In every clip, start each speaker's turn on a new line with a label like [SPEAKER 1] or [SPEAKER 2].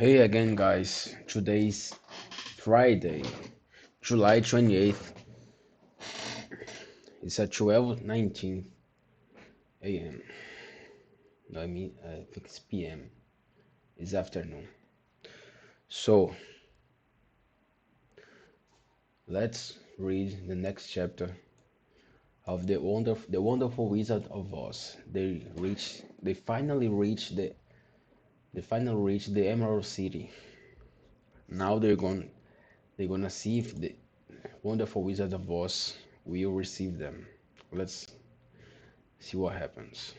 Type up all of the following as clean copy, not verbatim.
[SPEAKER 1] Hey again, guys. Today's Friday, July 28th. It's at 12:19 a.m. No, I think it's p.m. It's afternoon. So, let's read the next chapter of the Wonderful Wizard of Oz. They finally reached the Emerald City. Now they're gonna see if the Wonderful Wizard of Oz will receive them. Let's see what happens.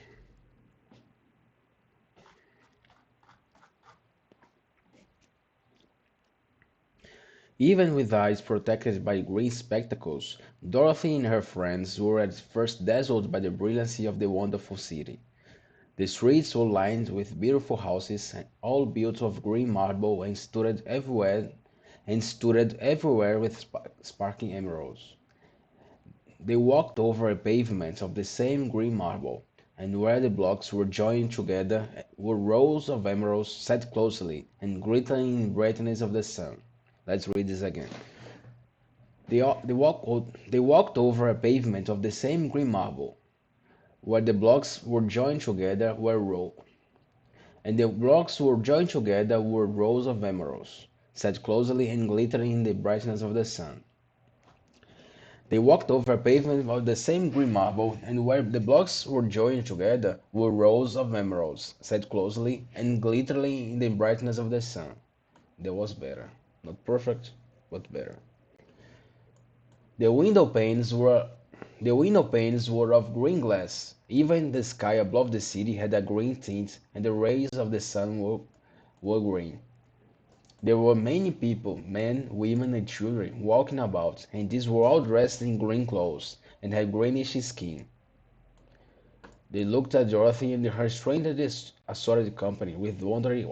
[SPEAKER 1] Even with eyes protected by green spectacles, Dorothy and her friends were at first dazzled by the brilliancy of the wonderful city. The streets were lined with beautiful houses, all built of green marble and studded everywhere with sparkling emeralds. They walked over a pavement of the same green marble, and where the blocks were joined together were rows of emeralds set closely and glittering in the brightness of the sun. Let's read this again. They walked over a pavement of the same green marble, where the blocks were joined together were row, and the blocks were joined together were rows of emeralds, set closely and glittering in the brightness of the sun. They walked over a pavement of the same green marble, and where the blocks were joined together were rows of emeralds, set closely and glittering in the brightness of the sun. That was better. Not perfect, but better. The window panes were the window panes were of green glass. Even the sky above the city had a green tint, and the rays of the sun were green. There were many people, men, women, and children, walking about, and these were all dressed in green clothes and had greenish skin. They looked at Dorothy and her strangely assorted company with wondering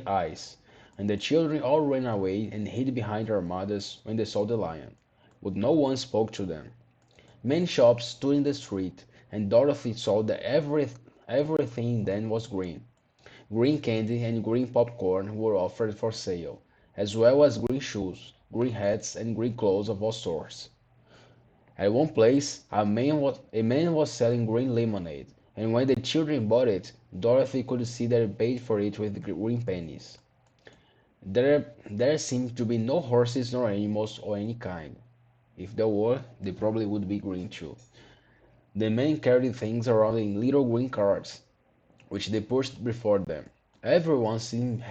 [SPEAKER 1] eyes, and the children all ran away and hid behind their mothers when they saw the lion, but no one spoke to them. Many shops stood in the street, and Dorothy saw that everything then was green. Green candy and green popcorn were offered for sale, as well as green shoes, green hats, and green clothes of all sorts. At one place, a man was selling green lemonade, and when the children bought it, Dorothy could see that he paid for it with green pennies. There seemed to be no horses nor animals of any kind. If there were, they probably would be green too. The men carried things around in little green carts, which they pushed before them. Everyone seemed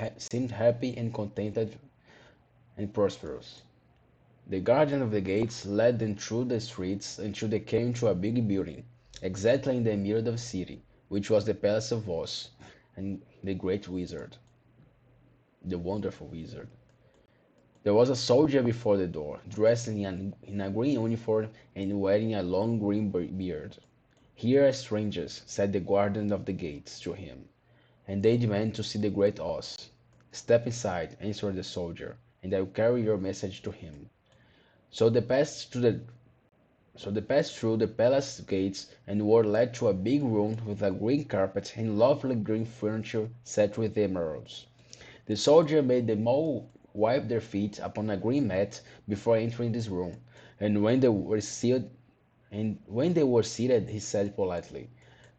[SPEAKER 1] happy and contented and prosperous. The guardian of the gates led them through the streets until they came to a big building, exactly in the middle of the city, which was the Palace of Oz, and the great wizard, the wonderful wizard. There was a soldier before the door, dressed in a green uniform and wearing a long green beard. "Here are strangers," said the guardian of the gates to him, "and they demand to see the great Oz." "Step inside," answered the soldier, "and I will carry your message to him." So they passed through the palace gates and were led to a big room with a green carpet and lovely green furniture set with emeralds. The soldier made them all wipe their feet upon a green mat before entering this room, and when they were seated, he said politely,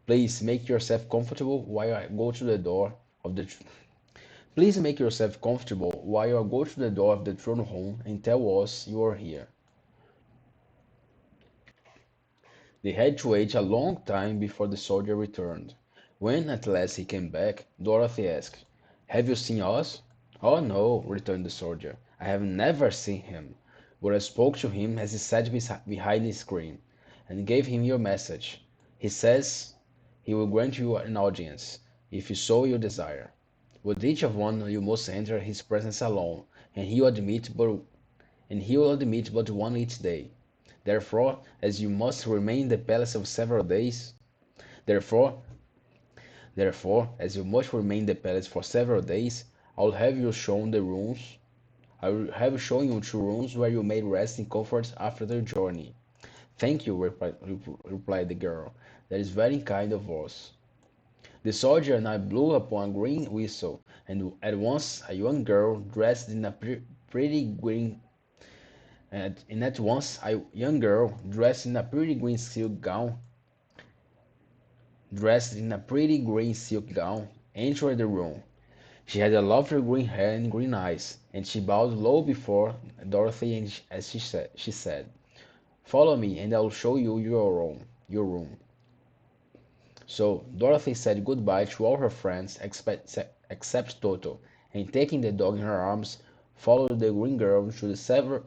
[SPEAKER 1] "Please make yourself comfortable while I go to the door of the tr- Please make yourself comfortable while I go to the door of the throne room and tell us you are here." They had to wait a long time before the soldier returned. When at last he came back, Dorothy asked, "Have you seen Oz?" "Oh, no," returned the soldier. "I have never seen him. But I spoke to him as he sat behind the screen, and gave him your message. He says he will grant you an audience, if you so you desire. With each of one you must enter his presence alone, and he will admit but one each day. Therefore, as you must remain in the palace of several days, therefore, as you must remain in the palace for several days, I will have you shown the rooms. I will have shown you two rooms where you may rest in comfort after the journey." "Thank you," replied the girl. "That is very kind of us." The soldier and I blew upon a green whistle, and at once a young girl dressed in a pretty green and at once a young girl dressed in a pretty green silk gown entered the room. She had a lovely green hair and green eyes, and she bowed low before Dorothy and as she said, "Follow me, and I'll show you your room." So Dorothy said goodbye to all her friends except Toto, and taking the dog in her arms, followed the green girl through seven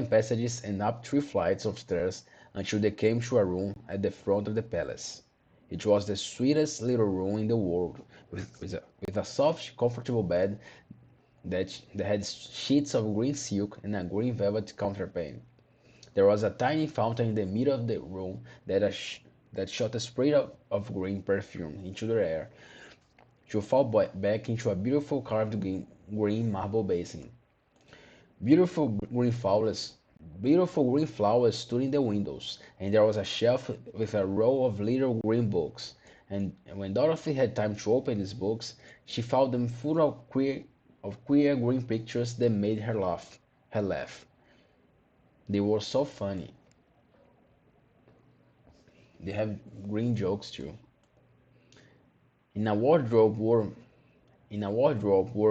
[SPEAKER 1] passages and up three flights of stairs until they came to a room at the front of the palace. It was the sweetest little room in the world, with a soft, comfortable bed that had sheets of green silk and a green velvet counterpane. There was a tiny fountain in the middle of the room that shot a spray of green perfume into the air to fall back into a beautiful carved green marble basin. Beautiful green flowers stood in the windows, and there was a shelf with a row of little green books. And when Dorothy had time to open these books, she found them full of queer green pictures that made her laugh. They were so funny. They have green jokes too. In a wardrobe were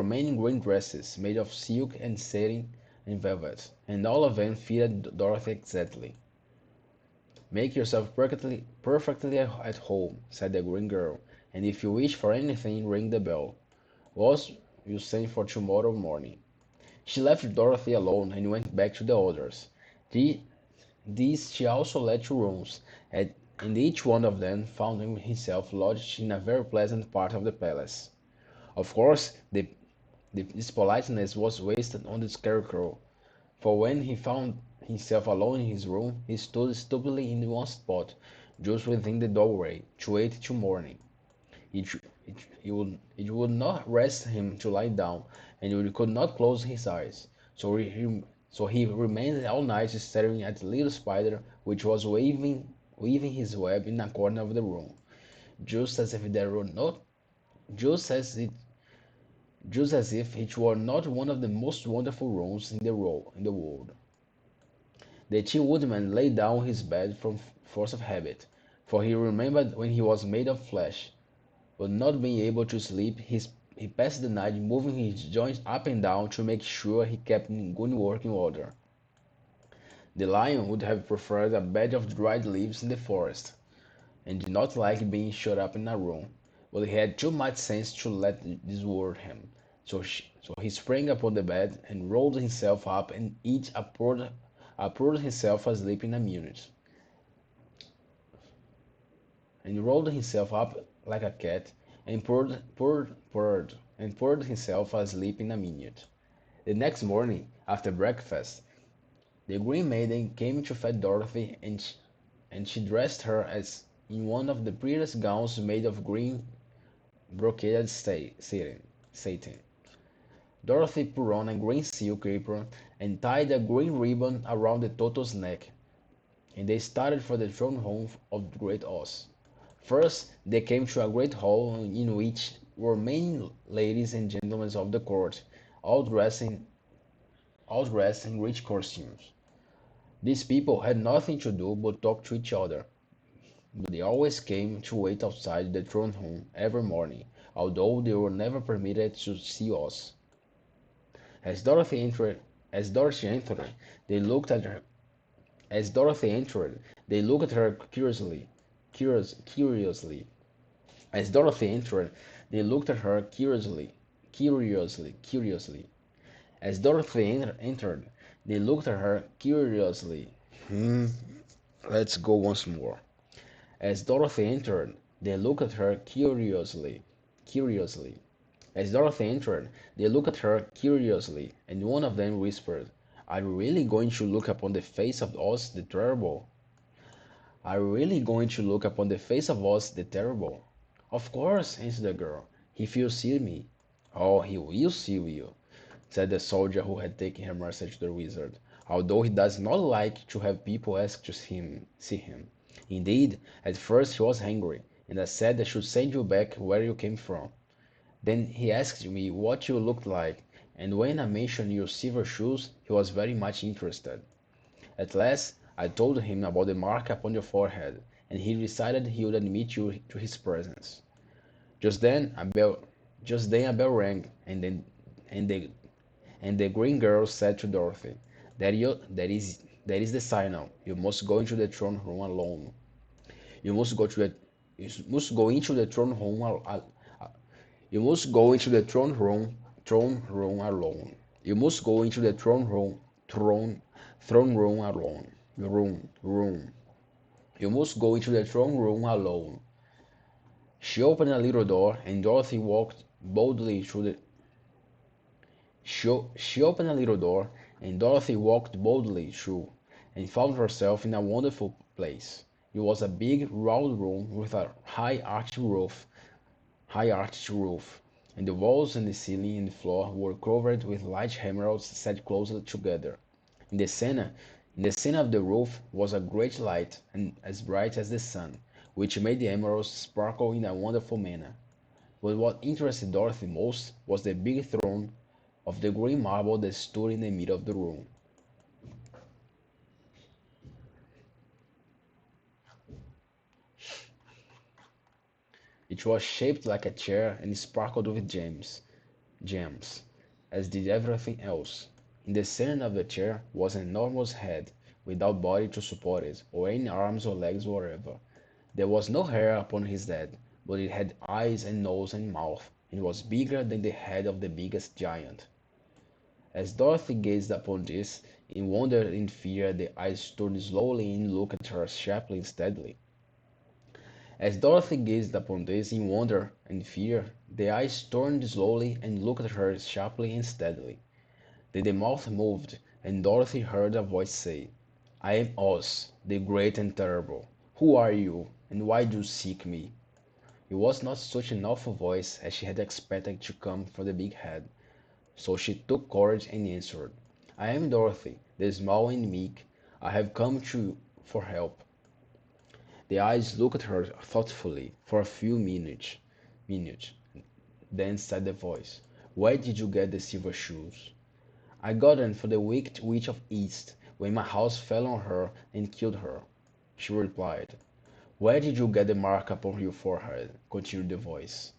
[SPEAKER 1] many green dresses made of silk and satin and velvet, and all of them fitted Dorothy exactly. "Make yourself perfectly at home," said the green girl, "and if you wish for anything, ring the bell. Oz will send for tomorrow morning." She left Dorothy alone and went back to the others. The- These she also led to rooms, and each one of them found himself lodged in a very pleasant part of the palace. Of course, this politeness was wasted on the Scarecrow, for when he found himself alone in his room, he stood stupidly in one spot, just within the doorway, to wait till morning. It would not rest him to lie down, and he could not close his eyes. So he remained all night staring at the little spider which was weaving his web in a corner of the room, just as if there were not just as it just as if it were not one of the most wonderful rooms in the world. The Tin Woodman lay down his bed from force of habit, for he remembered when he was made of flesh. But not being able to sleep, he passed the night moving his joints up and down to make sure he kept in good working order. The Lion would have preferred a bed of dried leaves in the forest, and did not like being shut up in a room, but he had too much sense to let this worry him. So he sprang upon the bed and rolled himself up, and each poured himself asleep in a minute, and he rolled himself up like a cat, and poured himself asleep in a minute. The next morning, after breakfast, the Green Maiden came to fetch Dorothy, and she dressed her as in one of the prettiest gowns made of green brocaded satin. Dorothy put on a green silk apron and tied a green ribbon around the Toto's neck, and they started for the throne room of the Great Oz. First, they came to a great hall in which were many ladies and gentlemen of the court, all dressed in, all dressed in rich costumes. These people had nothing to do but talk to each other, but they always came to wait outside the throne room every morning, although they were never permitted to see Oz. As Dorothy entered, as Dorothy entered, they looked at her. As Dorothy entered, they looked at her curiously. As Dorothy entered, they looked at her curiously. As Dorothy entered, they looked at her curiously. Let's go once more. As Dorothy entered, they looked at her curiously. As Dorothy entered, they looked at her curiously, and one of them whispered, "Are you really going to look upon the face of Oz the Terrible?" "Are you really going to look upon the face of Oz the Terrible?" "Of course," answered the girl, "if you see me." "Oh, he will see you," said the soldier who had taken her message to the wizard, although he does not like to have people ask to see him. Indeed, at first he was angry, and I said I should send you back where you came from. Then he asked me what you looked like, and when I mentioned your silver shoes, he was very much interested. At last, I told him about the mark upon your forehead, and he decided he would admit you to his presence. Just then a bell, just then a bell rang, and the and the green girl said to Dorothy, that is the signal. You must go into the throne room alone. You must go to the you must go into the throne room you must go into the throne room alone. You must go into the throne room alone. Room. You must go into the throne room alone. She opened a little door, and Dorothy walked boldly through the. She opened a little door, and Dorothy walked boldly through, and found herself in a wonderful place. It was a big, round room with a high arched roof, and the walls and the ceiling and the floor were covered with large emeralds set closely together. In the center, in the center of the roof was a great light, and as bright as the sun, which made the emeralds sparkle in a wonderful manner. But what interested Dorothy most was the big throne of the green marble that stood in the middle of the room. It was shaped like a chair and sparkled with gems, as did everything else. In the center of the chair was an enormous head, without body to support it, or any arms or legs whatever. There was no hair upon his head, but it had eyes and nose and mouth, and was bigger than the head of the biggest giant. As Dorothy gazed upon this, in wonder and fear, the eyes turned slowly and looked at her sharply and steadily. As Dorothy gazed upon this in wonder and fear, the eyes turned slowly and looked at her sharply and steadily. Then the mouth moved, and Dorothy heard a voice say, "I am Oz, the great and terrible. Who are you, and why do you seek me?" It was not such an awful voice as she had expected to come from the big head, so she took courage and answered, "I am Dorothy, the small and meek. I have come to you for help." The eyes looked at her thoughtfully for a few minutes. Then said the voice, "Where did you get the silver shoes?" "I got them from the wicked witch of East when my house fell on her and killed her," she replied. "Where did you get the mark upon your forehead?" continued the voice.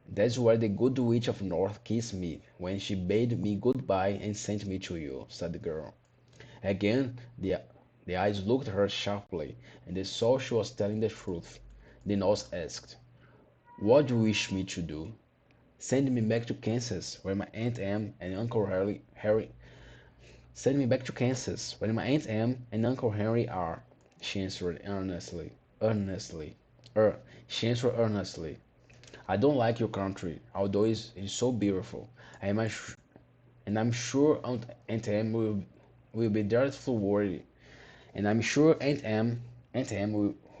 [SPEAKER 1] "That's where the good witch of North kissed me when she bade me good-bye and sent me to you," said the girl. Again the eyes looked at her sharply, and they saw she was telling the truth. Then Oz asked, "What do you wish me to do?" "Send me back to Kansas, where my Aunt Em and Uncle Harry Send me back to Kansas, where my Aunt Em and Uncle Henry are," she answered earnestly. She answered earnestly. "I don't like your country, although it is so beautiful. And I'm sure Aunt Em will be dreadfully worried. And I'm sure Aunt Em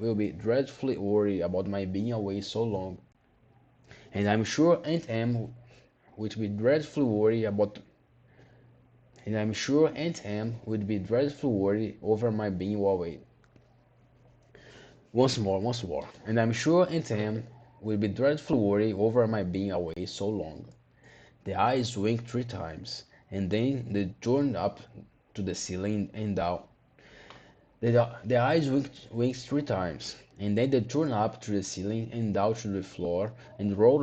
[SPEAKER 1] will be dreadfully worried about my being away so long. And I'm sure Aunt Em would be dreadfully worried about and I'm sure Aunt Em would be dreadfully worried over my being away. Once more. And I'm sure Aunt Em would be dreadfully worried over my being away so long." The eyes winked 3 times, and then they turned up to the ceiling and down. The eyes winked 3 times, and then they turned up to the ceiling and down to the floor and rolled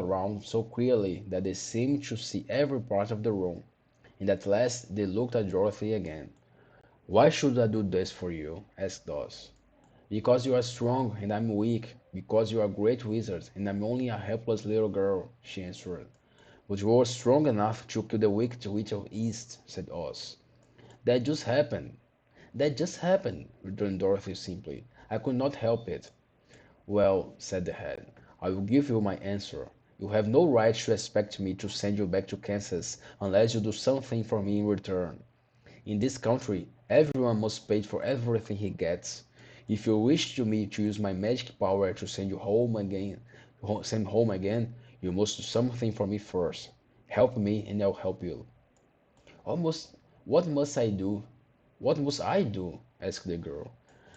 [SPEAKER 1] around so clearly that they seemed to see every part of the room. And at last they looked at Dorothy again. "Why should I do this for you?" asked Oz. "Because you are strong and I'm weak. Because you are a great wizard and I'm only a helpless little girl," she answered. "But you are strong enough to kill the wicked witch of East," said Oz. "That just happened. That just happened," returned Dorothy simply. "I could not help it." "Well," said the head, "I will give you my answer. You have no right to expect me to send you back to Kansas unless you do something for me in return. In this country, everyone must pay for everything he gets. If you wish me to use my magic power to send home again, you must do something for me first. Help me and I'll help you." "Almost, what must I do? What must I do?" asked the girl.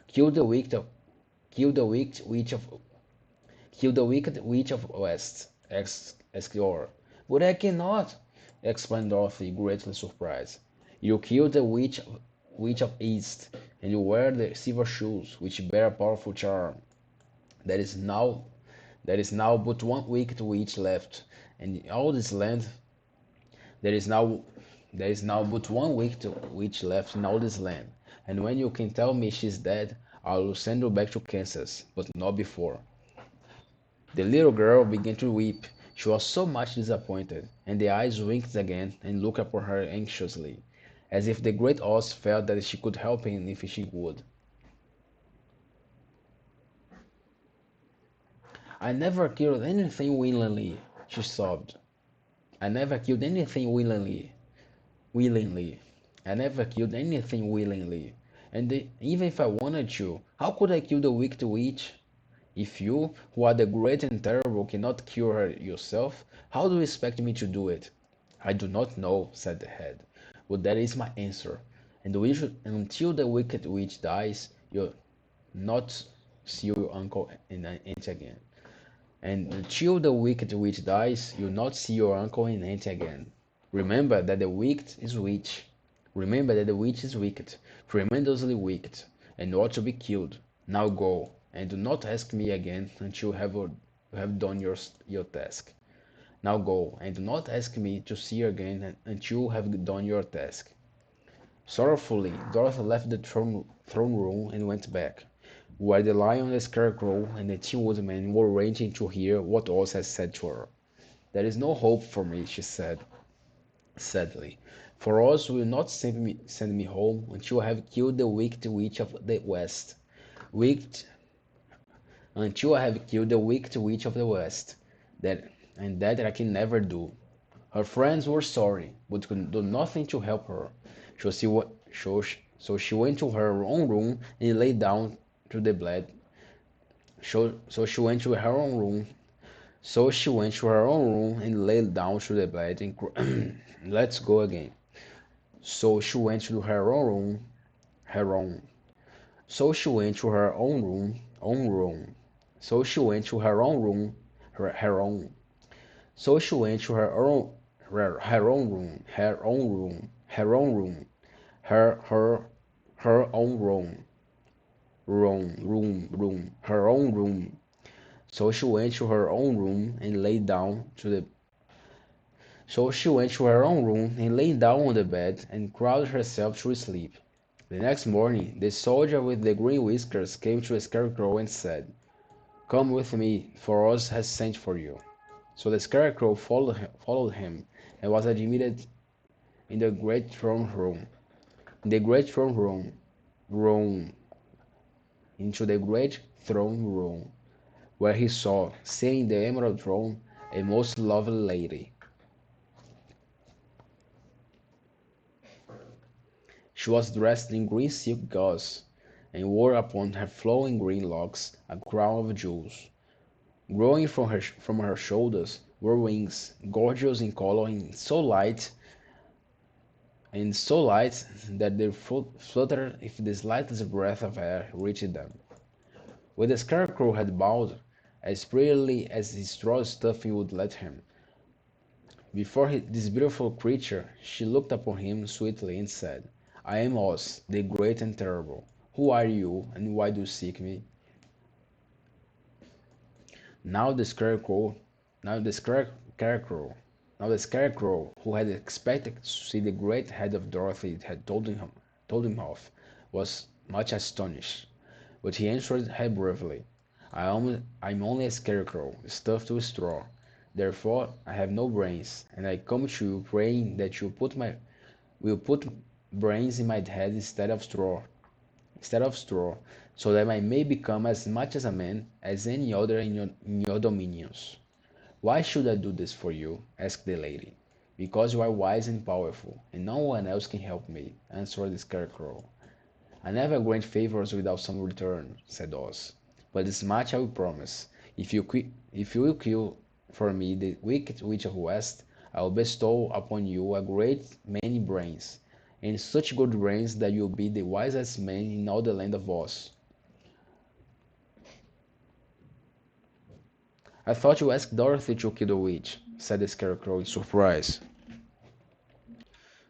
[SPEAKER 1] "Kill the wicked, kill the wicked witch of kill the wicked witch of West, asked Or. But I cannot, exclaimed Dorothy, greatly surprised. You killed the witch of East, and you wear the silver shoes, which bear a powerful charm. There is now there is now but one wicked witch left, and in all this land there is now there is now but one wicked witch left in all this land. And when you can tell me she's dead, I will send you back to Kansas, but not before. The little girl began to weep. She was so much disappointed, and the eyes winked again and looked upon her anxiously, as if the great Oz felt that she could help him if she would. I never killed anything willingly, she sobbed. I never killed anything willingly. I never killed anything willingly. And even if I wanted to, how could I kill the wicked witch? If you, who are the great and terrible, cannot cure her yourself, how do you expect me to do it? I do not know, said the head, but that is my answer. And until the wicked witch dies, you'll not see your uncle and aunt again. And until the wicked witch dies, you'll not see your uncle and aunt again. Remember that the wicked is witch. Remember that the witch is wicked, tremendously wicked, and ought to be killed. Now go, and do not ask me again until you have done your task. Now go, and do not ask me to see you again until you have done your task. Sorrowfully, Dorothy left the throne room and went back, where the Lion, the Scarecrow, and the Tin Woodman were waiting to hear what Oz had said to her. There is no hope for me, she said sadly, for Oz will not send me home until I have killed the wicked witch of the West. Wicked until I have killed the wicked witch of the West. That I can never do. Her friends were sorry, but could do nothing to help her. So she went to her own room and lay down to the bed. So she went to her own room. So she went to her own room and lay down to the bed and let's go again. So she went to her own room, her own. So she went to her own room. So she went to her own room, her own. So she went to her own room, her own room, her own room, her own room, her own room. So she went to her own room and lay down to the So she went to her own room and lay down on the bed and cried herself to sleep. The next morning, the soldier with the green whiskers came to the Scarecrow and said, "Come with me, for Oz has sent for you." So the Scarecrow followed him and was admitted in the great throne room. In the great throne room, into the great throne room, where he saw, sitting in the emerald throne, a most lovely lady. She was dressed in green silk gauze, and wore upon her flowing green locks a crown of jewels. Growing from her shoulders were wings, gorgeous in color and so light that they fluttered if the slightest breath of air reached them. When the Scarecrow had bowed, as prettily as his straw stuffing would let him, before this beautiful creature, she looked upon him sweetly and said, "I am Oz, the great and terrible. Who are you, and why do you seek me?" Now the Scarecrow, now the Scarecrow, now the Scarecrow, who had expected to see the great head of Dorothy had told him of, was much astonished. But he answered her bravely, I'm only a Scarecrow, stuffed with straw. Therefore I have no brains, and I come to you praying that you will put brains in my head instead of straw, so that I may become as much as a man as any other in your dominions. Why should I do this for you? Asked the lady. Because you are wise and powerful, and no one else can help me, answered the Scarecrow. I never grant favors without some return, said Oz. But this much I will promise. If you will kill for me the wicked witch of West, I will bestow upon you a great many brains, and such good brains that you will be the wisest man in all the land of Oz. I thought you asked Dorothy to kill the witch, said the Scarecrow in surprise.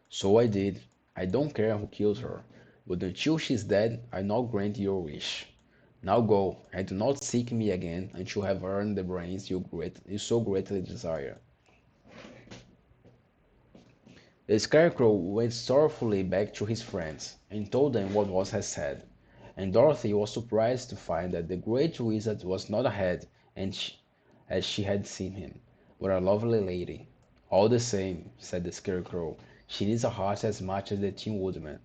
[SPEAKER 1] So I did. I don't care who kills her, but until she's dead, I now grant your wish. Now go, and do not seek me again until you have earned the brains you so greatly desire. The Scarecrow went sorrowfully back to his friends, and told them what was said, and Dorothy was surprised to find that the great wizard was not a head, as she had seen him, but a lovely lady. All the same, said the Scarecrow, she needs a heart as much as the Tin Woodman.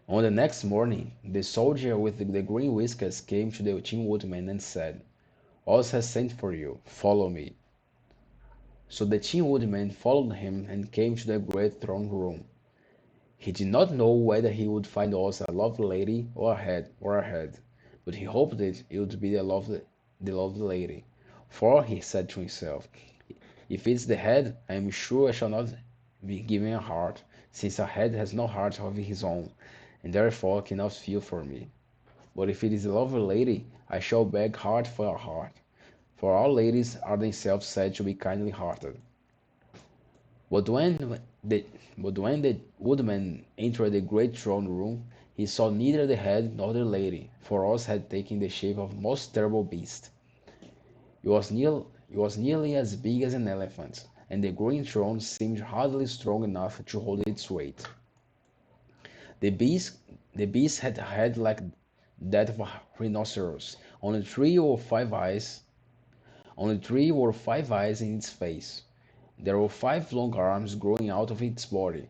[SPEAKER 1] On the next morning, the soldier with the green whiskers came to the Tin Woodman and said, Oz has sent for you. Follow me. So the Tin Woodman followed him and came to the great throne room. He did not know whether he would find Oz a lovely lady or a head, but he hoped that it would be the lovely lady. For, he said to himself, if it's the head, I am sure I shall not be given a heart, since a head has no heart of his own, and therefore cannot feel for me. But if it is a lovely lady, I shall beg heart for a heart, for all ladies are themselves said to be kindly hearted. But when the woodman entered the great throne room, he saw neither the head nor the lady, for Oz had taken the shape of a most terrible beast. It was nearly as big as an elephant, and the green throne seemed hardly strong enough to hold its weight. The beast, the beast had a head like that of a rhinoceros, only three or five eyes in its face. There were five long arms growing out of its body,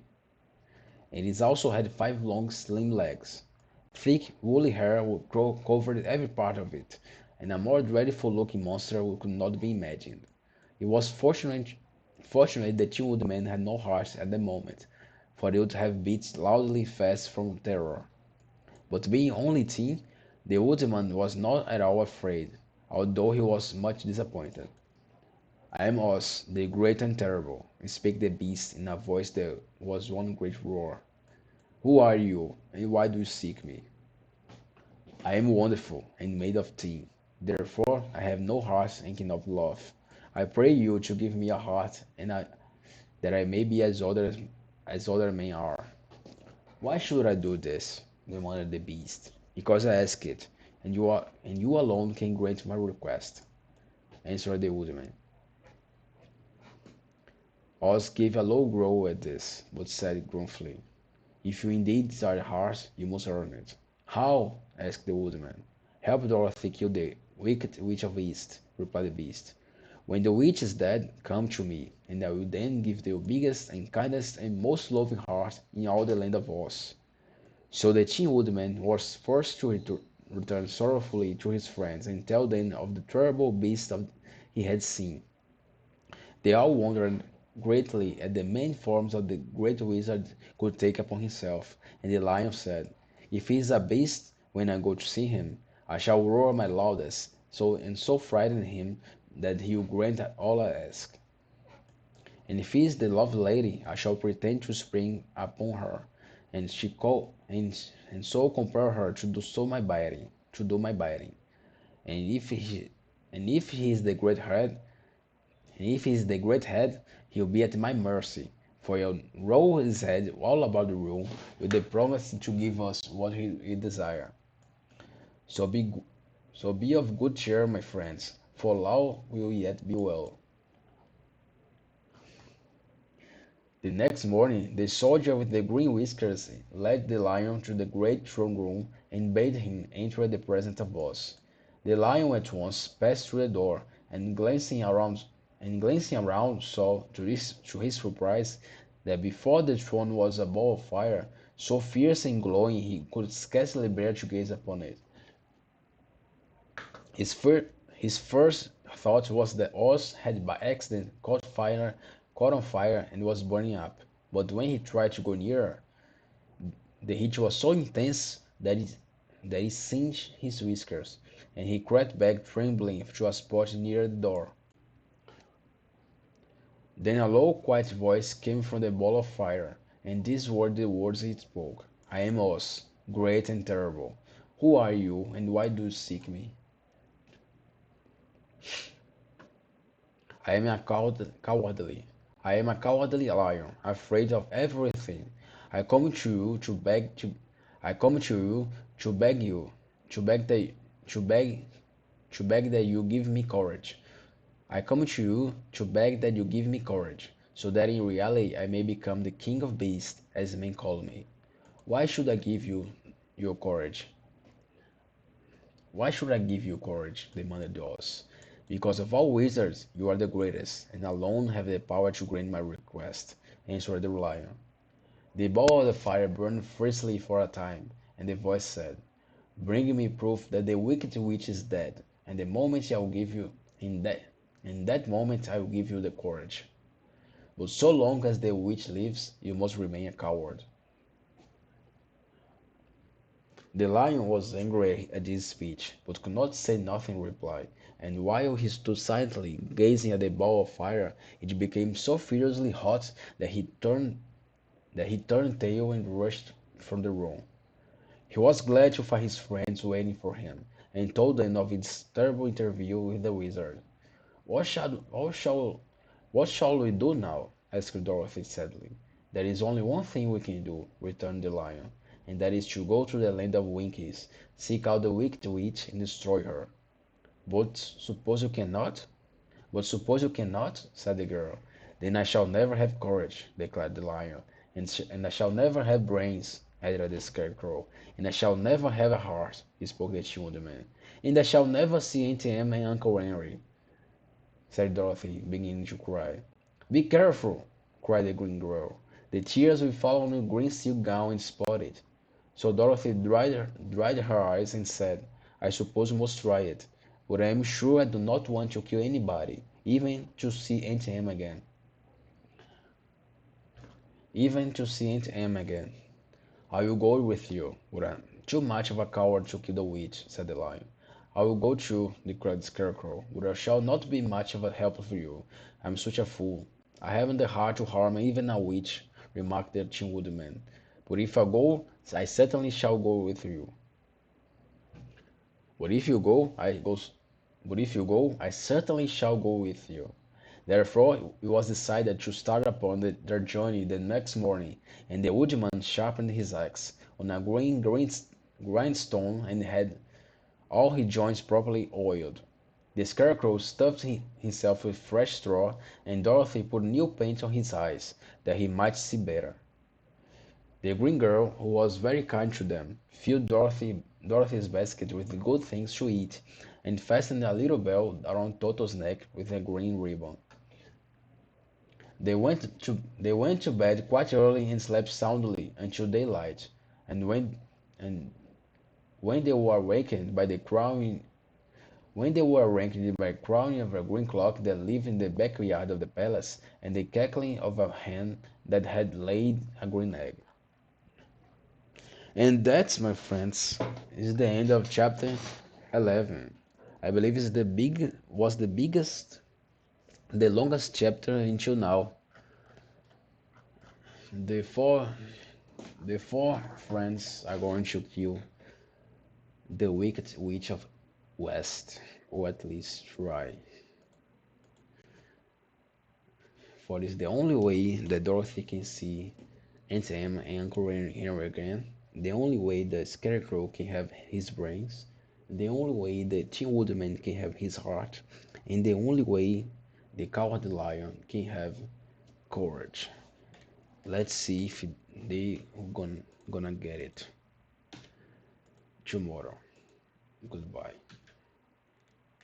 [SPEAKER 1] and it also had five long, slim legs. Thick, woolly hair covered every part of it, and a more dreadful-looking monster could not be imagined. It was fortunate the Tin Woodman had no heart at the moment, for it would have beat loudly fast from terror. But being only tin, the woodman was not at all afraid, although he was much disappointed. I am Oz, the great and terrible, spake the beast in a voice that was one great roar. Who are you, and why do you seek me? I am wonderful and made of tin. Therefore I have no heart and cannot love. I pray you to give me a heart, that I may be as other men are. Why should I do this? Demanded the beast. Because I ask it, and you alone can grant my request, answered the woodman. Oz gave a low growl at this, but said gruffly, If you indeed desire a heart, you must earn it. How? Asked the woodman. Help Dorothy kill the wicked witch of the East, replied the beast. When the witch is dead, come to me, and I will then give the biggest and kindest and most loving heart in all the land of Oz. So the Tin Woodman was forced to return sorrowfully to his friends and tell them of the terrible beast he had seen. They all wondered greatly at the many forms that the great wizard could take upon himself, and the lion said, If he is a beast when I go to see him, I shall roar my loudest, so frighten him that he will grant all I ask. And if he is the lovely lady, I shall pretend to spring upon her, and so compel her to do my bidding. And if he is the great head, and if he is the great head, he'll be at my mercy, for he'll roll his head all about the room with the promise to give us what he desire. So be so be of good cheer, my friends, for all will yet be well. The next morning, the soldier with the green whiskers led the lion to the great throne room and bade him enter the presence of Oz. The lion at once passed through the door, and glancing around saw, to his surprise, that before the throne was a ball of fire, so fierce and glowing he could scarcely bear to gaze upon it. His first thought was that Oz had by accident caught on fire and was burning up. But when he tried to go nearer, the heat was so intense that it singed his whiskers, and he crept back trembling to a spot near the door. Then a low, quiet voice came from the ball of fire, and these were the words it spoke: "I am Oz, great and terrible. Who are you, and why do you seek me?" I am a cowardly. I am a cowardly lion, afraid of everything. I come to you to beg to I come to you to beg you to beg that to beg to beg that you give me courage. I come to you to beg that you give me courage, so that in reality I may become the king of beasts, as men call me. Why should I give you your courage? Why should I give you courage? Demanded Oz. Because of all wizards, you are the greatest, and alone have the power to grant my request, answered the lion. The ball of the fire burned fiercely for a time, and the voice said, Bring me proof that the wicked witch is dead, and the moment I will give you in that moment I will give you the courage. But so long as the witch lives, you must remain a coward. The lion was angry at this speech, but could not say nothing in reply, and while he stood silently gazing at the ball of fire, it became so furiously hot that he turned tail and rushed from the room. He was glad to find his friends waiting for him, and told them of his terrible interview with the wizard. "What shall, what shall, what shall we do now?" asked Dorothy sadly. "There is only one thing we can do," returned the lion, "and that is to go to the land of Winkies, seek out the wicked witch, and destroy her." "But suppose you cannot?" "But suppose you cannot?" said the girl. "Then I shall never have courage," declared the lion, "and I shall never have brains," added the scarecrow, "and I shall never have a heart," spoke the Tin Woodman, "and I shall never see Aunt Em and Uncle Henry," said Dorothy, beginning to cry. "Be careful!" cried the Green Girl. "The tears will fall on your green silk gown and spot it." So Dorothy dried her eyes and said, "I suppose we must try it, but I am sure I do not want to kill anybody, even to see Aunt Em again. Even to see Aunt Em again." "I will go with you, but I'm too much of a coward to kill the witch," said the lion. "I will go too," declared the Scarecrow, "but I shall not be much of a help for you. I'm such a fool. I haven't the heart to harm even a witch," remarked the Tin Woodman. "But if I go, I certainly shall go with you." But if you go, but if you go, I certainly shall go with you. Therefore it was decided to start upon their journey the next morning, and the woodman sharpened his axe on a grindstone and had all his joints properly oiled. The Scarecrow stuffed himself with fresh straw, and Dorothy put new paint on his eyes, that he might see better. The Green Girl, who was very kind to them, filled Dorothy's basket with good things to eat, and fastened a little bell around Toto's neck with a green ribbon. They went to bed quite early and slept soundly until daylight, and and when they were awakened by the crowing of a green clock that lived in the backyard of the palace, and the cackling of a hen that had laid a green egg. And that, my friends, is the end of chapter 11. I believe was the biggest, the longest chapter until now. The four, the four friends are going to kill the wicked witch of West, or at least try. For it's the only way that Dorothy can see Aunt Em and Uncle Henry again, the only way the Scarecrow can have his brains, the only way the Tin Woodman can have his heart, and the only way the Cowardly Lion can have courage. Let's see if they gonna get it tomorrow. Goodbye.